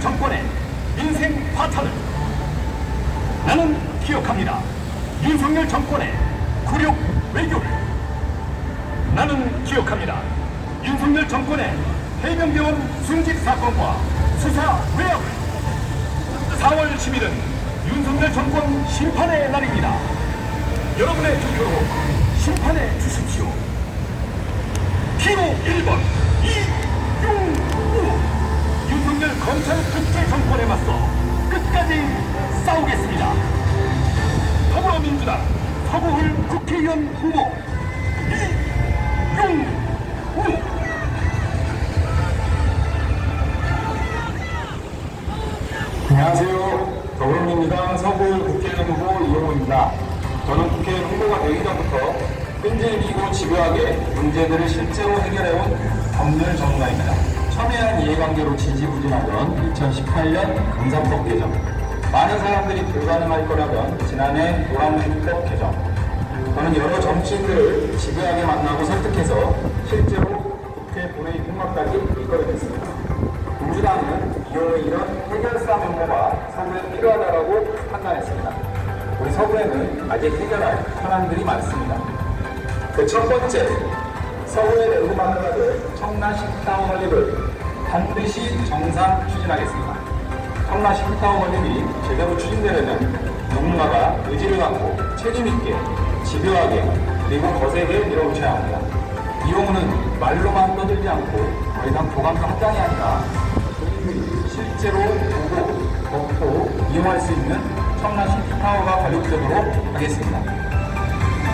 정권의 인생 파탄을 나는 기억합니다. 윤석열 정권의 굴욕 외교를 나는 기억합니다. 윤석열 정권의 해병대원 순직 사건과 수사 외압을 4월 10일은 윤석열 정권 심판의 날입니다. 여러분의 투표로 심판해 주십시오. 기호 1번 이용우 윤석열 검찰 독재 정권에 맞서 끝까지 싸우겠습니다. 더불어민주당 서구을 국회의원 후보 이용우. 안녕하세요. 더불어민주당 서구을 국회의원 후보 이용우입니다. 저는 국회의원 후보가 되기 전부터 끈질기고 집요하게 문제들을 실제로 해결해온 법률 전문가입니다. 첨예한 이해관계로 지지부진하던 2018년 강산법 개정, 많은 사람들이 불가능할 거라던 지난해 노란물법 개정, 저는 여러 정치인들을 집요하게 만나고 설득해서 실제로 국회 본회의 통과까지 이끌어냈습니다. 민주당은 이용의 이런 해결사 면모가 서구에 필요하다고 판단했습니다. 우리 서구에는 아직 해결할 현안들이 많습니다. 그 첫 번째, 서구의 내부 만들어질 청라 신타운 건립을 반드시 정상 추진하겠습니다. 청라 신타운 건립이 제대로 추진되려면 누군가가 의지를 갖고 책임있게, 집요하게, 그리고 거세게 밀어붙여야 합니다. 이용은 말로만 떠들지 않고 더 이상 보관도 합당이 아니라 국민들이 실제로 보고, 걷고, 이용할 수 있는 청라 신타워가 건립되도록 하겠습니다.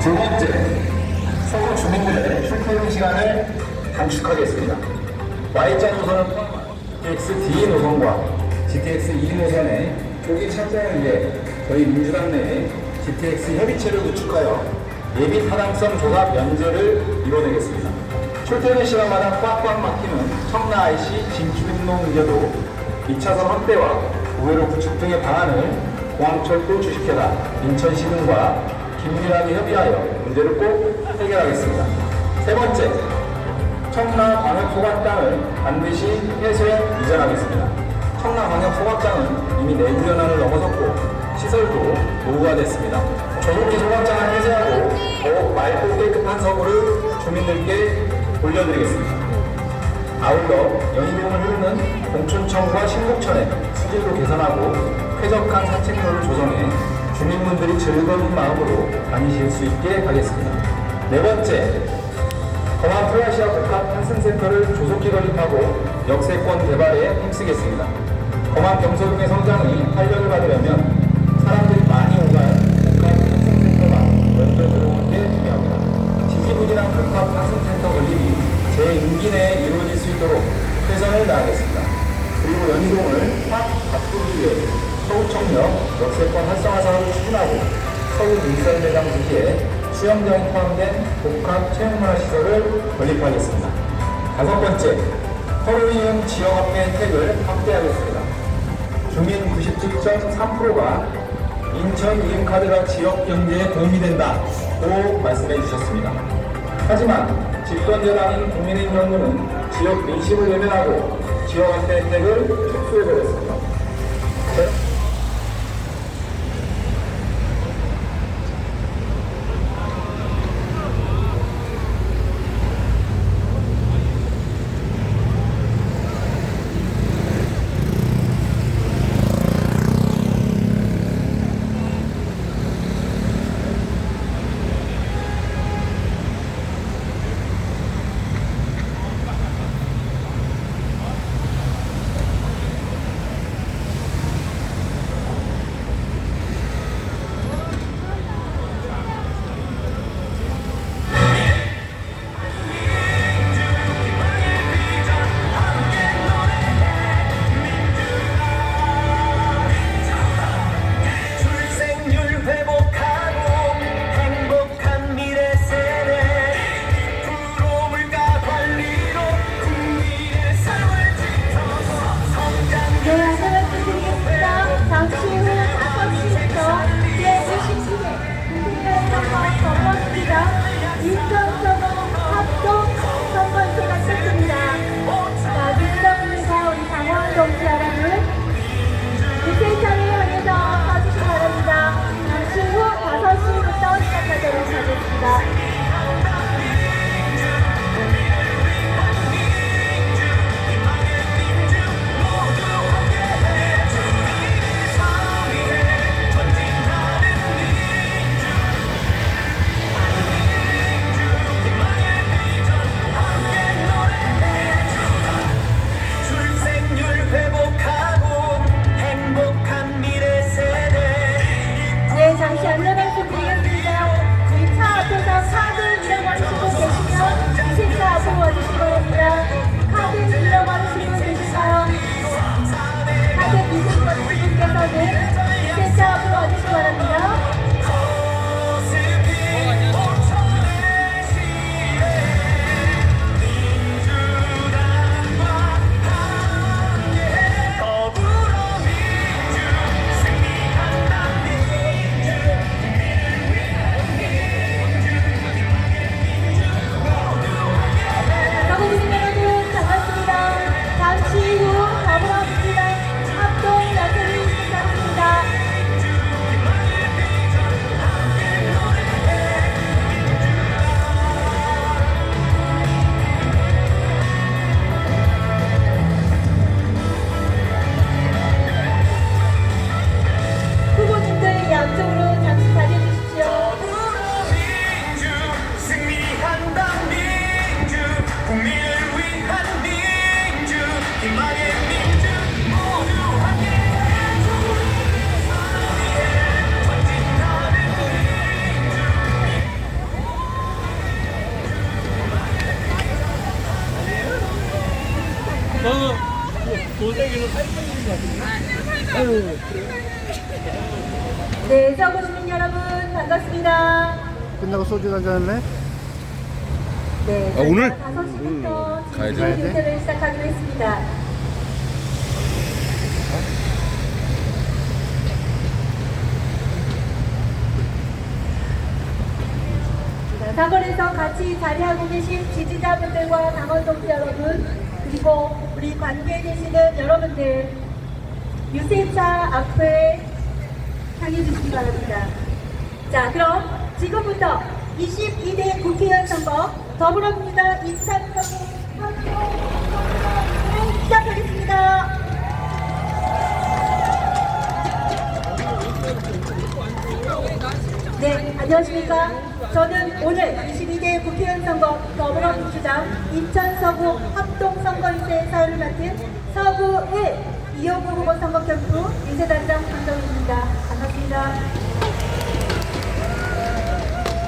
두 번째, 서구 주민들의 출퇴근 시간을 단축하겠습니다. Y자 노선을 포함한 GTX D 노선과 GTX E 노선의 조기 착장을 위해 저희 민주당 내에 GTX 협의체를 구축하여 예비 타당성 조사 면제를 이뤄내겠습니다. 출퇴근 시간마다 꽉꽉 막히는 청라 IC 진출입로 문제도 2차선 확대와 우회로 구축 등의 방안을 공항철도 주식회사 인천시군과 긴밀하게 협의하여 문제를 꼭 해결하겠습니다. 세 번째, 청라 광역소각장을 반드시 해소해 이전하겠습니다. 청라 광역소각장은 이미 내부 연한을 넘어섰고 시설도 노후가 됐습니다. 조속히 소각장을 해제하고 더욱 맑고 깨끗한 서구를 주민들께 돌려드리겠습니다. 아울러 연희동을 흐르는 동촌천과 신곡천의 수질도 개선하고 쾌적한 산책로를 조성해 주민분들이 즐거운 마음으로 다니실 수 있게 하겠습니다. 네 번째, 검안 프라시아 복합 환승센터를 조속히 건립하고 역세권 개발에 힘쓰겠습니다. 검안 경서동의 성장이 활력을 받으려면 사람들이 많이 오갈 복합 환승센터가 먼저 들어오는 게 중요합니다. 지지부진한 복합 환승센터 건립이 제 임기 내에 이루어질 수 있도록 최선을 다하겠습니다. 그리고 연희동을 확 바꾸기 위해 서구청역 역세권 활성화 사업을 추진하고 서구 민설대장 부지에 수영장이 포함된 복합 체육문화시설을 건립하겠습니다. 다섯 번째, 허로이용 지역화폐 혜택을 확대하겠습니다. 주민 97.3%가 인천 이름카드가 지역 경제에 도움이 된다고 말씀해 주셨습니다. 하지만 집권여당인 국민의힘 정부는 지역 민심을 외면하고 지역화폐 혜택을 축소해버렸습니다. 정치 여러분, 유세차를 향해서 서주시기 바랍니다. 잠시 후 5시부터 시작하도록 하겠습니다. 네, 잠시 안내 말씀드리겠습니다. 이 차 앞에서 카드 잃어버리시고 계시면 유세차 앞으로 와주시기 바랍니다. 카드 잃어버리시고 계신가요? 카드 잃어버리신 분께서는 유세차 앞으로 와주시기 바랍니다. 서구민 여러분 반갑습니다. 잠시 후 더불어민주당 합동 야생이 시작합니다. 후보님들 양쪽으로 잠시 자리해 주십시오. 승리한다 민주 국민을 위한 민주 희망의 민주 모두 함께 전진하는 네, 서구시민 여러분 반갑습니다. 끝나고 소주 한잔할래? 네, 오늘? 5시부터 가야 진행 돼? 행사를 시작하기로 했습니다. 자, 사거리에서 같이 자리하고 계신 지지자분들과 당원 동지 여러분, 그리고 우리 관계에 계시는 여러분들, 유세차 앞에 향해 주시기 바랍니다. 자, 그럼 지금부터 22대 국회의원 선거 더불어민주당 이찬성 선거를 시작하겠습니다. 네, 안녕하십니까. 저는 오늘 22대 국회의원 선거 더불어민주당 인천서구 합동선거인세 사회를 맡은 서구 1 이용구 후보 선거캠프 인쇄단장 강정입니다. 반갑습니다.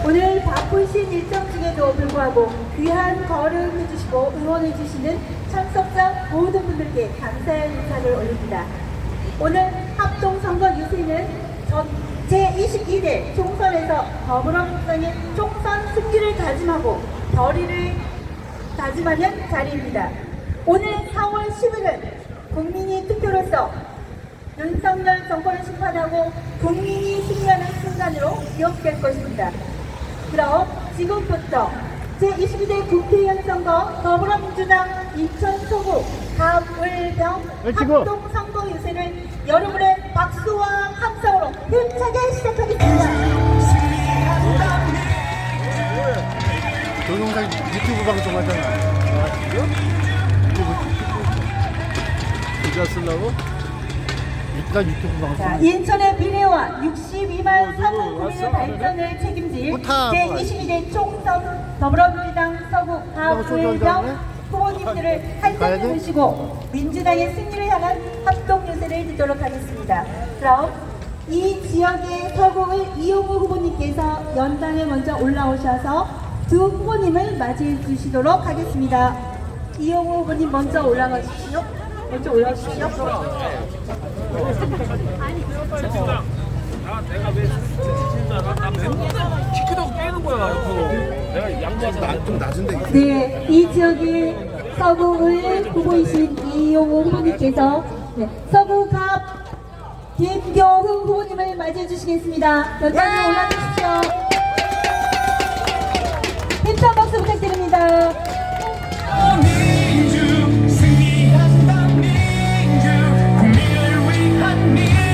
오늘 바쁘신 일정 중에도 불구하고 귀한 걸음 해주시고 응원해주시는 참석자 모든 분들께 감사의 인사를 올립니다. 오늘 합동선거 유세는 제22대 총선에서 더불어민주당의 총선 승리를 다짐하고 결의를 다짐하는 자리입니다. 오늘 4월 10일은 국민이 투표로서 윤석열 정권을 심판하고 국민이 승리하는 순간으로 기억될 것입니다. 그럼 지금부터 제22대 국회의원 선거 더불어민주당 인천서구 가을병 합동선거 유세를 여러분의 박수와 함성으로 힘차게 시작하겠습니다. 동영상 유튜브 방송하잖아. 이거 쓰려고? 일단 유튜브 자, 방송. 인천의 미래와 62만 사무 구민의 발전을 책임질 좋다. 제22대 총선 더불어민주당 서구 가을병 후보님들을 한 가야 자리에 돼? 모시고 민주당의 승리를 향한 합동 유세를 듣도록 하겠습니다. 그럼 이 지역의 서구의 이용우 후보님께서 연단에 먼저 올라오셔서 두 후보님을 맞이해 주시도록 하겠습니다. 이용우 후보님 먼저 올라가 주시죠. 먼저 올라와 주시죠. 내가 왜 지치는 줄 알아? 나 맨날 키 크다고 빼는 거야. 내가 양보하자. 좀 낮은데. 네, 이 지역의 서구의 후보이신 이용우 후보님께서 서구갑 김경흥 후보님을 맞이해 주시겠습니다. 연단에 올라주십시오. 힘찬 박수 부탁드립니다. 민주 승리한다 민주 국민을 위한 민주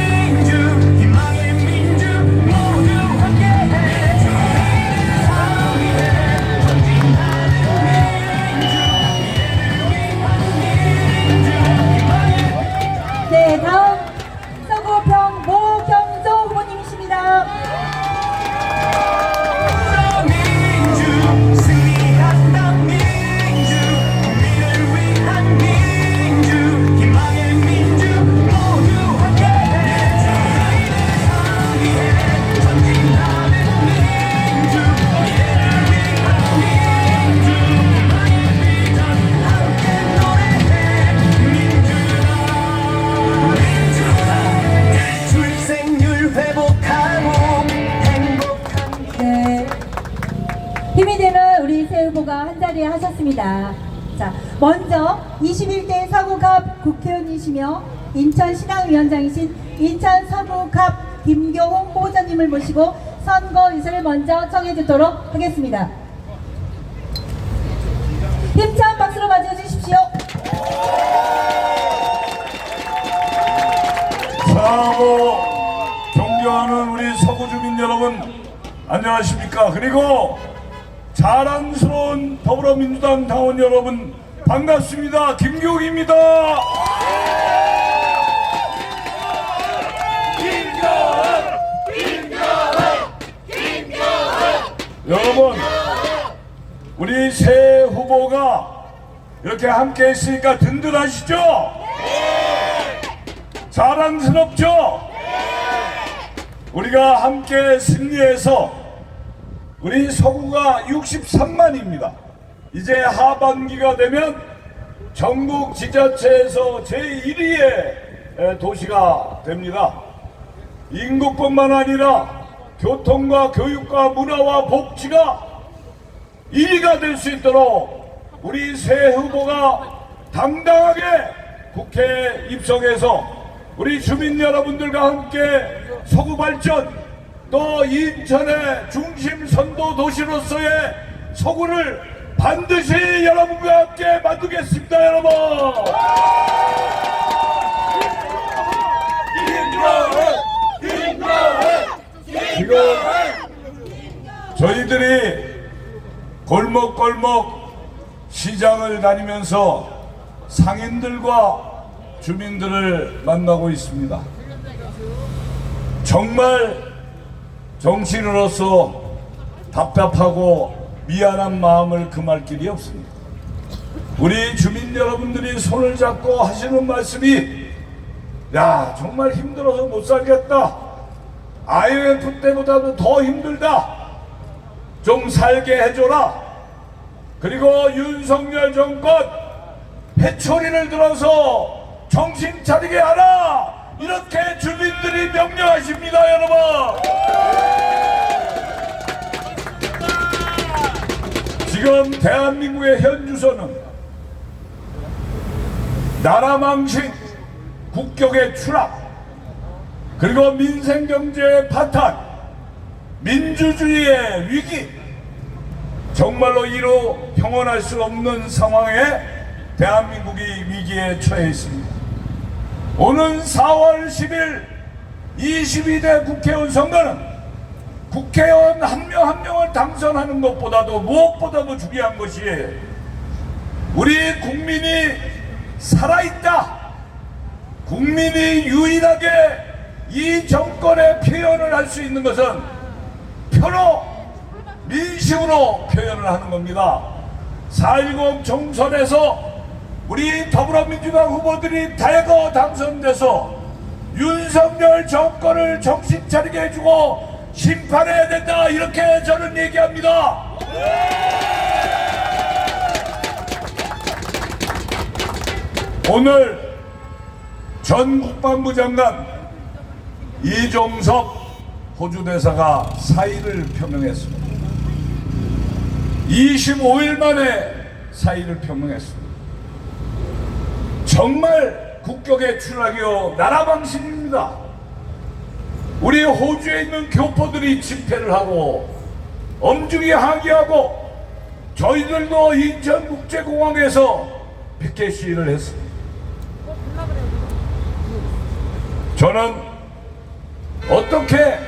하셨습니다. 자, 먼저 21대 서구갑 국회의원이시며 인천신앙위원장이신 인천 서구갑 김교홍 후보자님을 모시고 선거 의사를 먼저 청해 듣도록 하겠습니다. 힘찬 박수로 맞이해 주십시오. 사랑하고 존경하는 우리 서구 주민 여러분, 안녕하십니까. 그리고 자랑스러운 더불어민주당 당원 여러분, 반갑습니다. 김교욱입니다. 여러분, 우리 새 후보가 이렇게 함께 했으니까 든든하시죠? 자랑스럽죠? 우리가 함께 승리해서 우리 서구가 63만입니다. 이제 하반기가 되면 전국 지자체에서 제1위의 도시가 됩니다. 인구뿐만 아니라 교통과 교육과 문화와 복지가 1위가 될 수 있도록 우리 새 후보가 당당하게 국회에 입성해서 우리 주민 여러분들과 함께 서구 발전, 또 인천의 중심 선도 도시로서의 서구를 반드시 여러분과 함께 만들겠습니다. 여러분, 지금 저희들이 골목골목 시장을 다니면서 상인들과 주민들을 만나고 있습니다. 정말 정치인으로서 답답하고 미안한 마음을 금할 길이 없습니다. 우리 주민 여러분들이 손을 잡고 하시는 말씀이, 야, 정말 힘들어서 못 살겠다, IMF 때보다도 더 힘들다, 좀 살게 해줘라, 그리고 윤석열 정권 회초리를 들어서 정신 차리게 하라, 이렇게 주민들이 명령하십니다. 여러분, 지금 대한민국의 현 주소는 나라 망신, 국격의 추락, 그리고 민생경제의 파탄, 민주주의의 위기, 정말로 이루 평온할 수 없는 상황에 대한민국이 위기에 처해 있습니다. 오는 4월 10일 22대 국회의원 선거는 국회의원 한 명 한 명을 당선하는 것보다도 무엇보다도 중요한 것이 우리 국민이 살아있다, 국민이 유일하게 이 정권의 표현을 할 수 있는 것은 표로, 민심으로 표현을 하는 겁니다. 4.10 총선에서 우리 더불어민주당 후보들이 대거 당선돼서 윤석열 정권을 정신 차리게 해주고 심판해야 된다, 이렇게 저는 얘기합니다. 오늘 전 국방부 장관 이종섭 호주 대사가 사의를 표명했습니다. 25일 만에 사의를 표명했습니다. 정말 국격의 추락이요, 나라 망신입니다. 우리 호주에 있는 교포들이 집회를 하고 엄중히 항의하고 저희들도 인천국제공항에서 피켓 시위를 했습니다. 저는 어떻게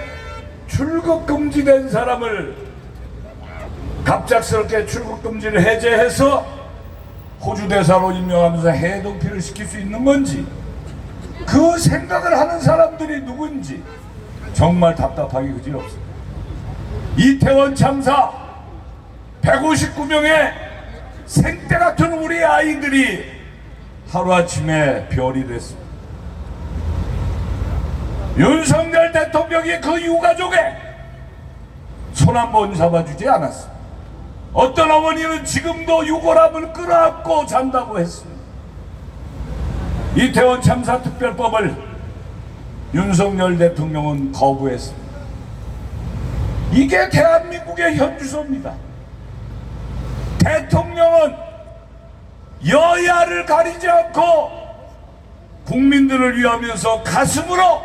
출국 금지된 사람을 갑작스럽게 출국 금지를 해제해서 호주 대사로 임명하면서 해독피를 시킬 수 있는 건지, 그 생각을 하는 사람들이 누군지 정말 답답하기 그지없습니다. 이태원 참사 159명의 생떼 같은 우리 아이들이 하루아침에 별이 됐습니다. 윤석열 대통령이 그 유가족에 손 한 번 잡아주지 않았습니다. 어떤 어머니는 지금도 유골함을 끌어안고 잔다고 했습니다. 이태원 참사 특별법을 윤석열 대통령은 거부했습니다. 이게 대한민국의 현 주소입니다. 대통령은 여야를 가리지 않고 국민들을 위하면서 가슴으로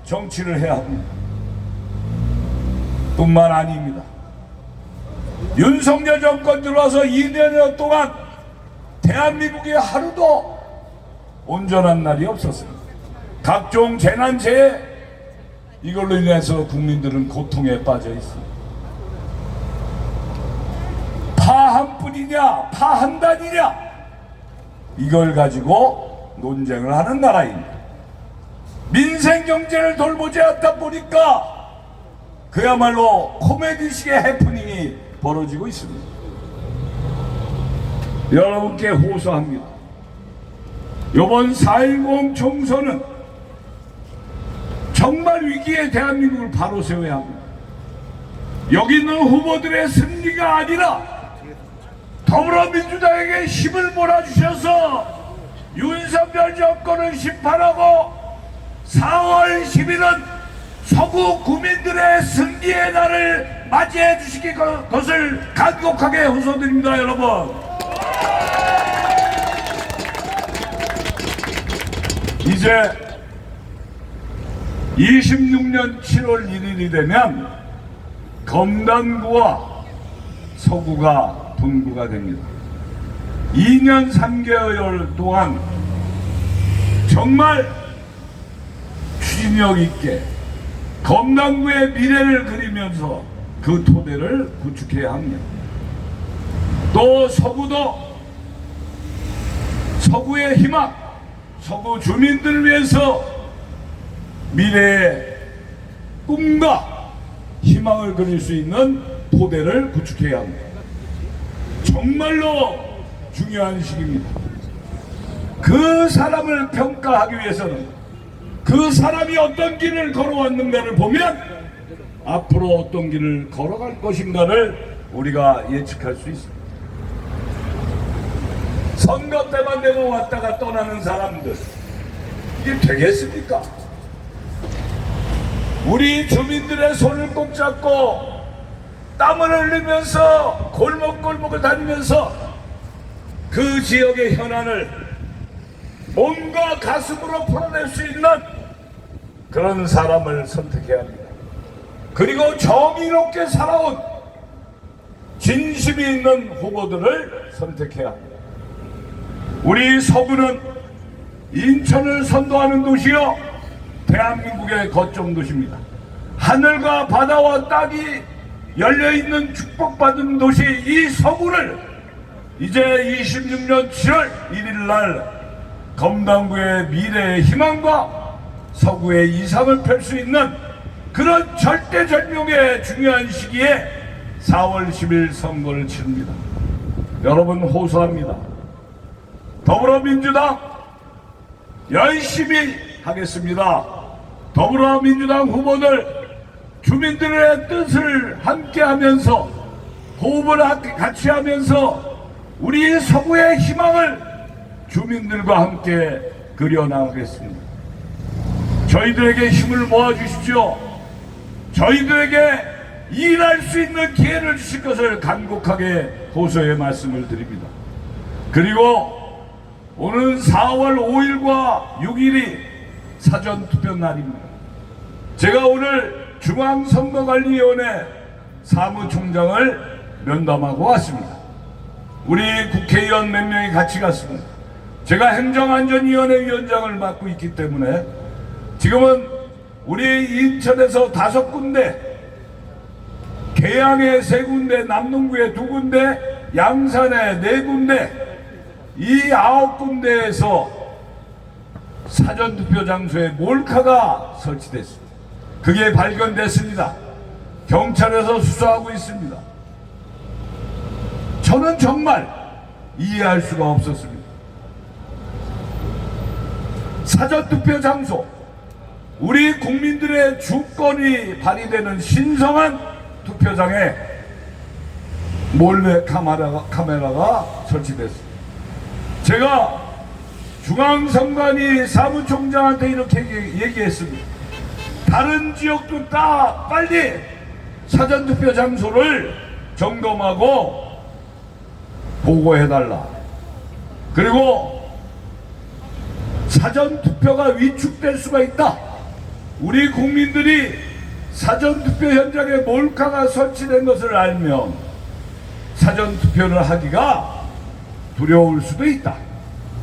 정치를 해야 합니다. 뿐만 아닙니다. 윤석열 정권 들어와서 2년여 동안 대한민국이 하루도 온전한 날이 없었습니다. 각종 재난재해 이걸로 인해서 국민들은 고통에 빠져 있습니다. 파 한 뿌리냐 파 한 단이냐 이걸 가지고 논쟁을 하는 나라입니다. 민생 경제를 돌보지 않다 보니까 그야말로 코미디식의 해프닝이 벌어지고 있습니다. 여러분께 호소합니다. 이번 4.10 총선은 정말 위기의 대한민국을 바로 세워야 합니다. 여기 있는 후보들의 승리가 아니라 더불어민주당에게 힘을 몰아주셔서 윤석열 정권을 심판하고 4월 10일은 서구 구민들의 승리의 날을 맞이해 주시기 것을 간곡하게 호소드립니다. 여러분, 이제 26년 7월 1일이 되면 검단구와 서구가 분구가 됩니다. 2년 3개월 동안 정말 추진력 있게 검단구의 미래를 그리면서 그 토대를 구축해야 합니다. 또 서구도 서구의 희망, 서구 주민들을 위해서 미래의 꿈과 희망을 그릴 수 있는 토대를 구축해야 합니다. 정말로 중요한 시기입니다. 그 사람을 평가하기 위해서는 그 사람이 어떤 길을 걸어왔는가를 보면 앞으로 어떤 길을 걸어갈 것인가를 우리가 예측할 수 있습니다. 선거 때만 되면 왔다가 떠나는 사람들, 이게 되겠습니까? 우리 주민들의 손을 꼭 잡고 땀을 흘리면서 골목골목을 다니면서 그 지역의 현안을 몸과 가슴으로 풀어낼 수 있는 그런 사람을 선택해야 합니다. 그리고 정의롭게 살아온 진심이 있는 후보들을 선택해야 합니다. 우리 서구는 인천을 선도하는 도시요, 대한민국의 거점 도시입니다. 하늘과 바다와 땅이 열려있는 축복받은 도시 이 서구를 이제 26년 7월 1일 날 검단구의 미래의 희망과 서구의 이상을 펼 수 있는 그런 절대절명의 중요한 시기에 4월 10일 선거를 치릅니다. 여러분, 호소합니다. 더불어민주당 열심히 하겠습니다. 더불어민주당 후보들 주민들의 뜻을 함께하면서 호흡을 같이 하면서 우리 서구의 희망을 주민들과 함께 그려나가겠습니다. 저희들에게 힘을 모아주십시오. 저희들에게 일할 수 있는 기회를 주실 것을 간곡하게 호소의 말씀을 드립니다. 그리고 오는 4월 5일과 6일이 사전투표 날입니다. 제가 오늘 중앙선거관리위원회 사무총장을 면담하고 왔습니다. 우리 국회의원 몇 명이 같이 갔습니다. 제가 행정안전위원회 위원장을 맡고 있기 때문에 지금은 우리 인천에서 5군데, 계양에 3군데, 남농구에 2군데, 양산에 4군데, 이 9군데에서 사전투표 장소에 몰카가 설치됐습니다. 그게 발견됐습니다. 경찰에서 수사하고 있습니다. 저는 정말 이해할 수가 없었습니다. 사전투표 장소, 우리 국민들의 주권이 발휘되는 신성한 투표장에 몰래 카메라가 설치됐습니다. 제가 중앙선관위 사무총장한테 이렇게 얘기했습니다. 다른 지역도 다 빨리 사전투표 장소를 점검하고 보고해달라. 그리고 사전투표가 위축될 수가 있다. 우리 국민들이 사전투표 현장에 몰카가 설치된 것을 알면 사전투표를 하기가 두려울 수도 있다.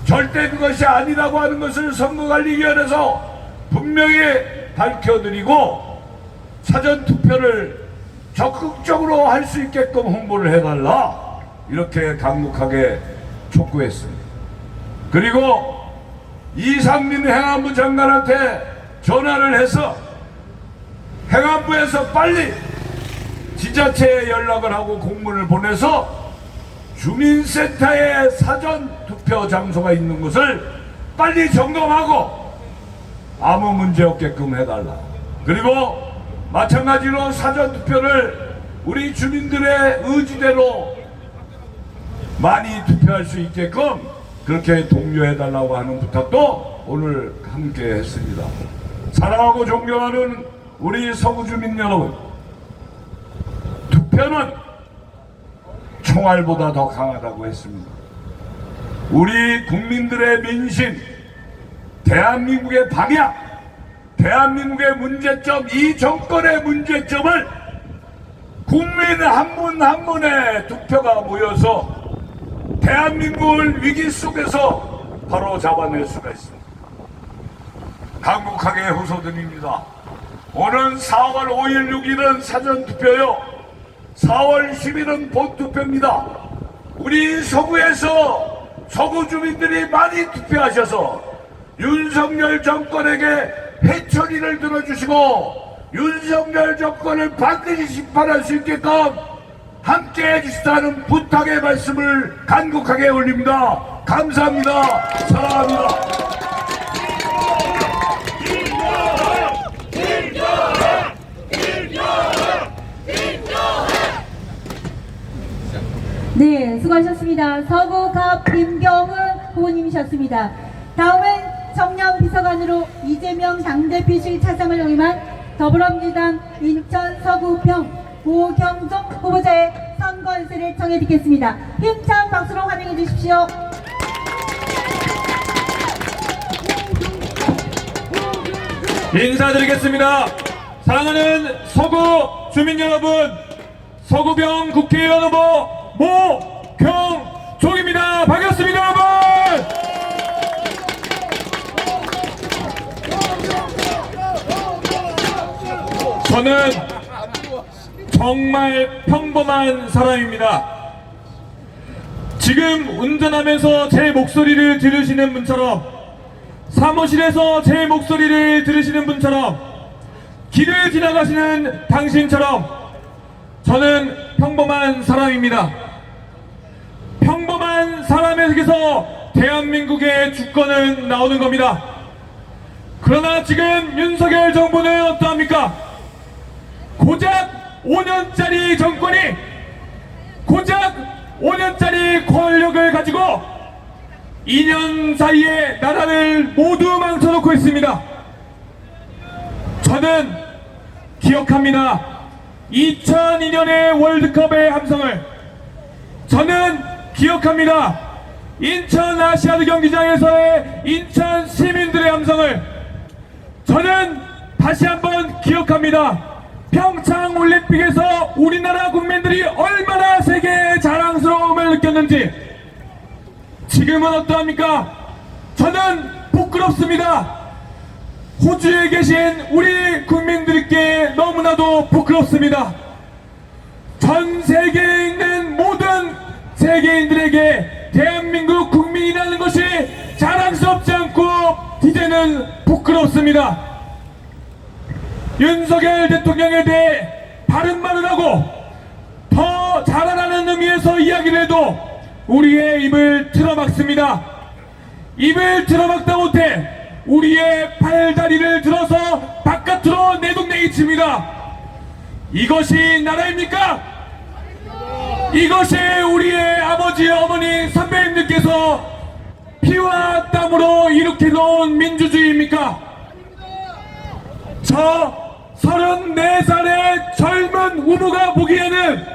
절대 그것이 아니라고 하는 것을 선거관리위원회에서 분명히 밝혀드리고 사전투표를 적극적으로 할 수 있게끔 홍보를 해달라, 이렇게 강력하게 촉구했습니다. 그리고 이상민 행안부 장관한테 전화를 해서 행안부에서 빨리 지자체에 연락을 하고 공문을 보내서 주민센터에 사전투표 장소가 있는 것을 빨리 점검하고 아무 문제 없게끔 해달라. 그리고 마찬가지로 사전투표를 우리 주민들의 의지대로 많이 투표할 수 있게끔 그렇게 독려해달라고 하는 부탁도 오늘 함께 했습니다. 사랑하고 존경하는 우리 서구 주민 여러분, 투표는 총알보다 더 강하다고 했습니다. 우리 국민들의 민심, 대한민국의 방향, 대한민국의 문제점, 이 정권의 문제점을 국민 한 분 한 분의 투표가 모여서 대한민국을 위기 속에서 바로 잡아낼 수가 있습니다. 강국하게 호소드립니다. 오는 4월 5일 6일은 사전투표요, 4월 10일은 본투표입니다. 우리 서구에서 서구 주민들이 많이 투표하셔서 윤석열 정권에게 회초리를 들어주시고 윤석열 정권을 반드시 심판할 수 있게끔 함께 해주시다는 부탁의 말씀을 간곡하게 올립니다. 감사합니다. 사랑합니다. 네, 수고하셨습니다. 서구갑 김경은 후보님이셨습니다. 다음은 청년 비서관으로 이재명 당대표실 차상을 역임한 더불어민주당 인천 서구평 고경종 후보자의 선거 연설을 청해 듣겠습니다. 힘찬 박수로 환영해 주십시오. 인사드리겠습니다. 사랑하는 서구 주민 여러분, 서구병 국회의원 후보 모경종입니다. 반갑습니다, 여러분. 저는 정말 평범한 사람입니다. 지금 운전하면서 제 목소리를 들으시는 분처럼, 사무실에서 제 목소리를 들으시는 분처럼, 길을 지나가시는 당신처럼 저는 평범한 사람입니다. 평범한 사람에게서 대한민국의 주권은 나오는 겁니다. 그러나 지금 윤석열 정부는 어떠합니까? 고작 5년짜리 정권이, 고작 5년짜리 권력을 가지고 2년 사이에 나라를 모두 망쳐놓고 있습니다. 저는 기억합니다. 2002년의 월드컵의 함성을. 저는 기억합니다. 인천 아시아드 경기장에서의 인천 시민들의 함성을. 저는 다시 한번 기억합니다. 평창 올림픽에서 우리나라 국민들이 얼마나 세계의 자랑스러움을 느꼈는지. 지금은 어떠합니까? 저는 부끄럽습니다. 호주에 계신 우리 국민들께 너무나도 부끄럽습니다. 전 세계에 있는 모든 세계인들에게 대한민국 국민이라는 것이 자랑스럽지 않고 이제는 부끄럽습니다. 윤석열 대통령에 대해 바른 말을 하고 더 잘하라는 의미에서 이야기를 해도 우리의 입을 틀어막습니다. 입을 틀어막다 못해 우리의 팔다리를 들어서 바깥으로 내동댕이 칩니다. 이것이 나라입니까? 이것이 우리의 아버지, 어머니, 선배님들께서 피와 땀으로 이렇게 놓은 민주주의입니까? 저 34살의 젊은 후보가 보기에는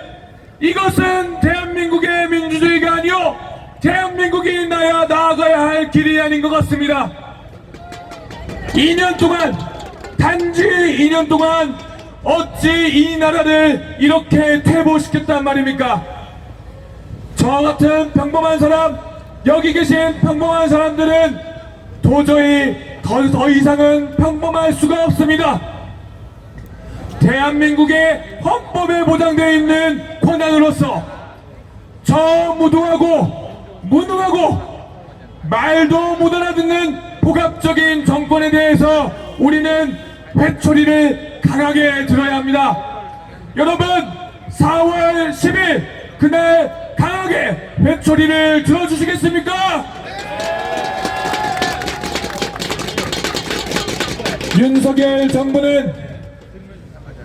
이것은 대한민국의 민주주의가 아니요 대한민국이 나아가야 할 길이 아닌 것 같습니다. 2년 동안, 단지 2년 동안 어찌 이 나라를 이렇게 퇴보시켰단 말입니까? 저 같은 평범한 사람, 여기 계신 평범한 사람들은 도저히 더 이상은 평범할 수가 없습니다. 대한민국의 헌법에 보장되어 있는 권한으로서 저 무능하고 말도 못 알아듣는 복합적인 정권에 대해서 우리는 회초리를 강하게 들어야 합니다. 여러분, 4월 10일 그날 강하게 회초리를 들어주시겠습니까? 윤석열 정부는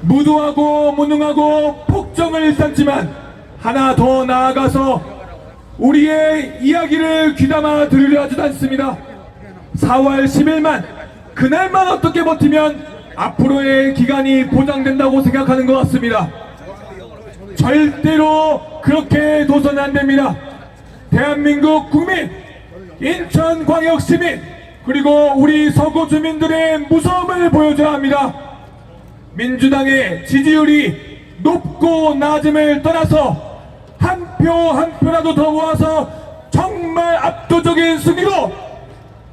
무도하고 무능하고 폭정을 일삼지만 하나 더 나아가서 우리의 이야기를 귀담아 들으려 하지도 않습니다. 4월 10일만 그날만 어떻게 버티면 앞으로의 기간이 보장된다고 생각하는 것 같습니다. 절대로 그렇게 둬서는 안 됩니다. 대한민국 국민, 인천광역 시민, 그리고 우리 서구 주민들의 무서움을 보여줘야 합니다. 민주당의 지지율이 높고 낮음을 떠나서 한 표 한 표라도 더 모아서 정말 압도적인 승리로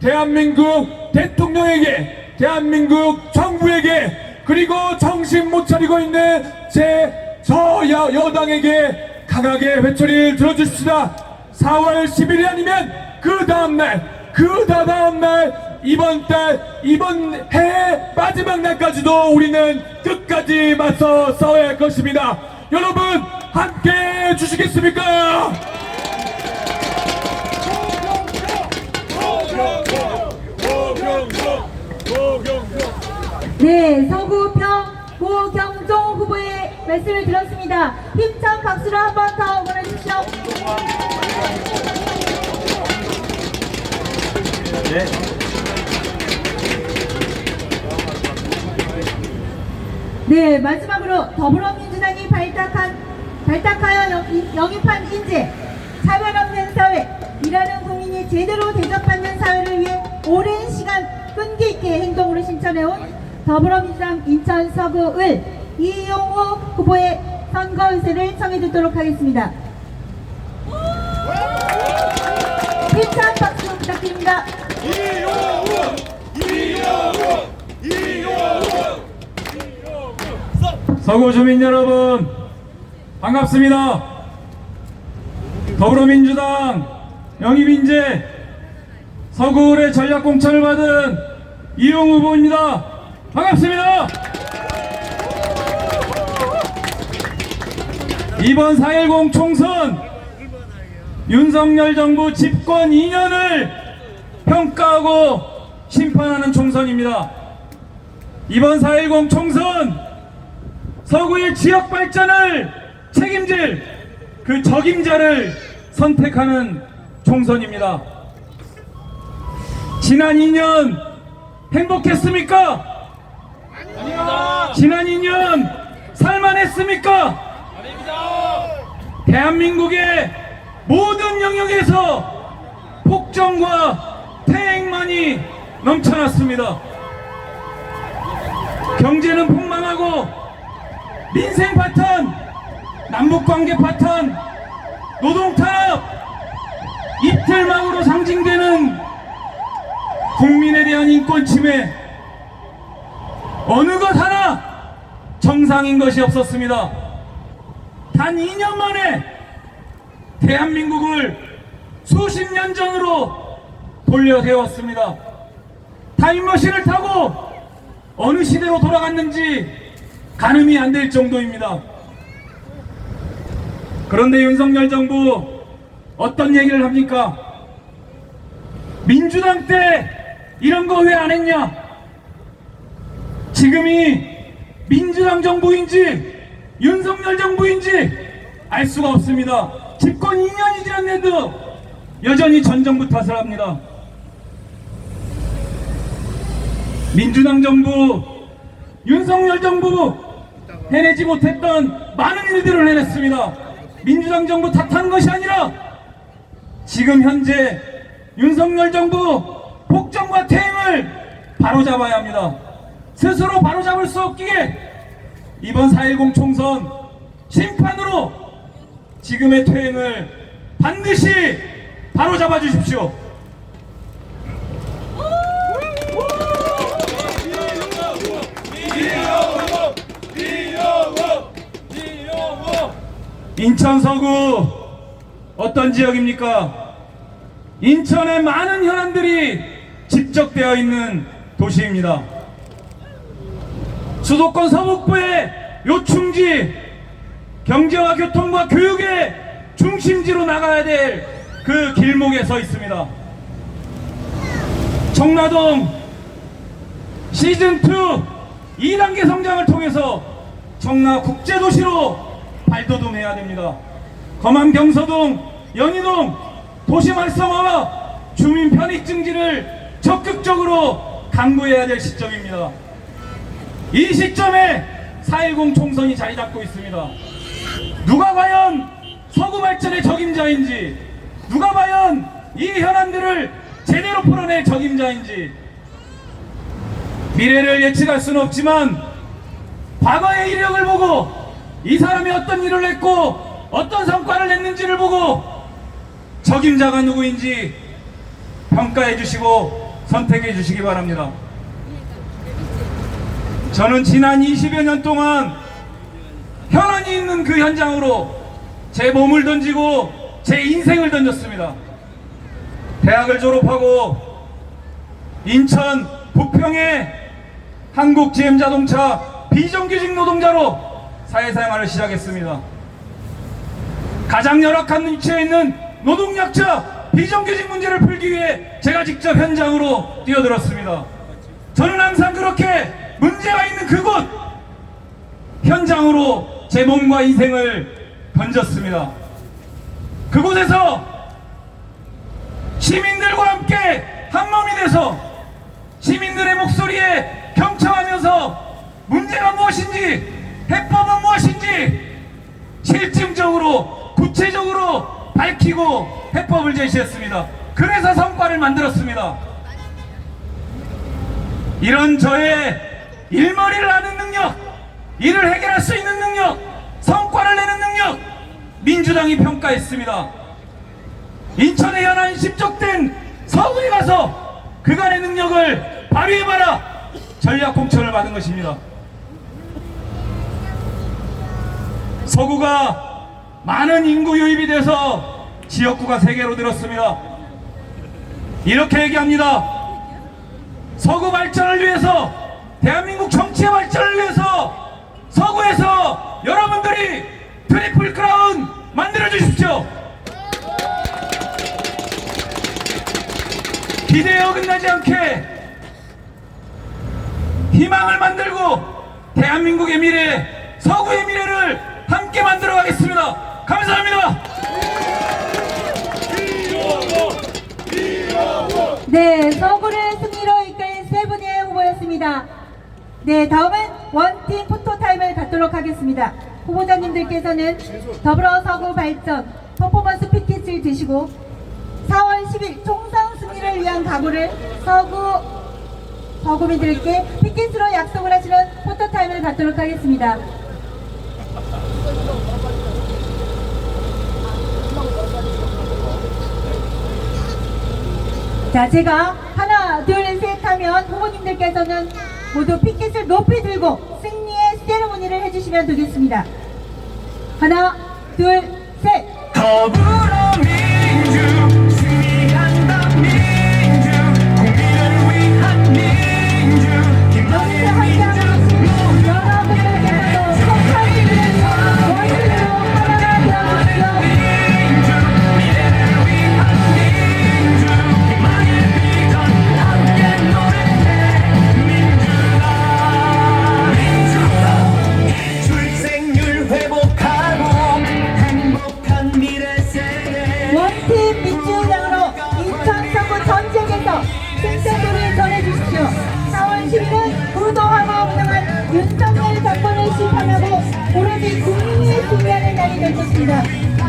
대한민국 대통령에게, 대한민국 정부에게, 그리고 정신 못 차리고 있는 여당에게 강하게 회초리를 들어주십시다. 4월 10일이 아니면 그 다음날, 그 다다음날, 이번 해 마지막 날까지도 우리는 끝까지 맞서 싸워야 할 것입니다. 여러분, 함께 해주시겠습니까? 네, 서구평 고경종 후보의 말씀을 들었습니다. 힘찬 박수로 한 번 더 응원해 주십시오. 네, 마지막으로 더불어민주당이 발탁하여 영입한 인재, 차별 없는 사회, 일하는 국민이 제대로 대접받는 사회를 위해 오랜 시간 끈기 있게 행동으로 실천해온 더불어민주당 인천 서구을 이용우 후보의 선거 의사를 청해 듣도록 하겠습니다. 힘찬 박수 부탁드립니다. 서구 주민 여러분, 반갑습니다. 더불어민주당 영입인재 서구을의 전략공천을 받은 이용우 후보입니다. 반갑습니다. 이번 4.10 총선 윤석열 정부 집권 2년을 평가하고 심판하는 총선입니다. 이번 4.10 총선 서구의 지역 발전을 책임질 그 적임자를 선택하는 총선입니다. 지난 2년 행복했습니까? 아닙니다. 지난 2년 살만했습니까? 아닙니다. 대한민국의 모든 영역에서 폭정과 태행만이 넘쳐났습니다. 경제는 폭망하고 민생 파탄, 남북관계 파탄, 노동탄압, 이틀망으로 상징되는 국민에 대한 인권 침해, 어느 것 하나 정상인 것이 없었습니다. 단 2년 만에 대한민국을 수십 년 전으로 돌려세웠습니다. 타임머신을 타고 어느 시대로 돌아갔는지 가늠이 안 될 정도입니다. 그런데 윤석열 정부 어떤 얘기를 합니까? 민주당 때 이런 거 왜 안 했냐? 지금이 민주당 정부인지 윤석열 정부인지 알 수가 없습니다. 집권 2년이 지났는데도 여전히 전 정부 탓을 합니다. 민주당 정부, 윤석열 정부 해내지 못했던 많은 일들을 해냈습니다. 민주당 정부 탓하는 것이 아니라 지금 현재 윤석열 정부 폭정과 퇴행을 바로잡아야 합니다. 스스로 바로잡을 수 없기에 이번 4.10 총선 심판으로 지금의 퇴행을 반드시 바로잡아 주십시오. 인천 서구 어떤 지역입니까? 인천에 많은 현안들이 집적되어 있는 도시입니다. 수도권 서북부의 요충지, 경제와 교통과 교육의 중심지로 나가야 될 그 길목에 서 있습니다. 청라동 시즌2 2단계 성장을 통해서 청라 국제도시로 발돋움해야 됩니다. 검암 경서동, 연희동 도시 활성화와 주민 편익 증진을 적극적으로 강구해야 될 시점입니다. 이 시점에 4.10 총선이 자리 잡고 있습니다. 누가 과연 서구 발전의 적임자인지, 누가 과연 이 현안들을 제대로 풀어낼 적임자인지 미래를 예측할 수는 없지만 과거의 이력을 보고 이 사람이 어떤 일을 했고 어떤 성과를 냈는지를 보고 적임자가 누구인지 평가해 주시고 선택해 주시기 바랍니다. 저는 지난 20여 년 동안 현안이 있는 그 현장으로 제 몸을 던지고 제 인생을 던졌습니다. 대학을 졸업하고 인천 부평의 한국 GM자동차 비정규직 노동자로 사회생활을 시작했습니다. 가장 열악한 위치에 있는 노동약자 비정규직 문제를 풀기 위해 제가 직접 현장으로 뛰어들었습니다. 저는 항상 그렇게 문제가 있는 그곳 현장으로 제 몸과 인생을 던졌습니다. 그곳에서 시민들과 함께 한몸이 돼서 시민들의 목소리에 경청하면서 문제가 무엇인지, 해법은 무엇인지 실증적으로 구체적으로 밝히고 해법을 제시했습니다. 그래서 성과를 만들었습니다. 이런 저의 일머리를 아는 능력, 일을 해결할 수 있는 능력, 성과를 내는 능력 민주당이 평가했습니다. 인천의 현안이 집적된 서구에 가서 그간의 능력을 발휘해봐라 전략 공천을 받은 것입니다. 서구가 많은 인구 유입이 돼서 지역구가 3개로 늘었습니다. 이렇게 얘기합니다. 서구 발전을 위해서, 대한민국 정치의 발전을 위해서 서구에서 여러분들이 트리플 크라운 만들어 주십시오. 기대에 어긋나지 않게 희망을 만들고 대한민국의 미래, 서구의 미래를 함께 만들어 가겠습니다. 감사합니다. 네, 서구를 승리로 이끌 세 분의 후보였습니다. 네, 다음은 원팀 포토타임을 갖도록 하겠습니다. 후보자님들께서는 더불어 서구 발전 퍼포먼스 피켓을 드시고 4월 10일 총선 승리를 위한 각오를 서구민들께 피켓으로 약속을 하시는 포토타임을 갖도록 하겠습니다. 자, 제가 하나, 둘, 셋 하면 후보님들께서는 모두 피켓을 높이 들고 승리의 세레모니를 해주시면 되겠습니다. 하나, 둘, 셋. 더불어민주 승리한다 민주 국민을 위한 민주 여기서 함께하고 계신 여러분들께서도 성탄일을 원수로 하나가 되어주십시오. 미래를 위한 민주 희망의 비전 함께 노래해 민주다 출생률 회복하고 행복한 미래 세대 원팀 민주 부탁드리겠습니다.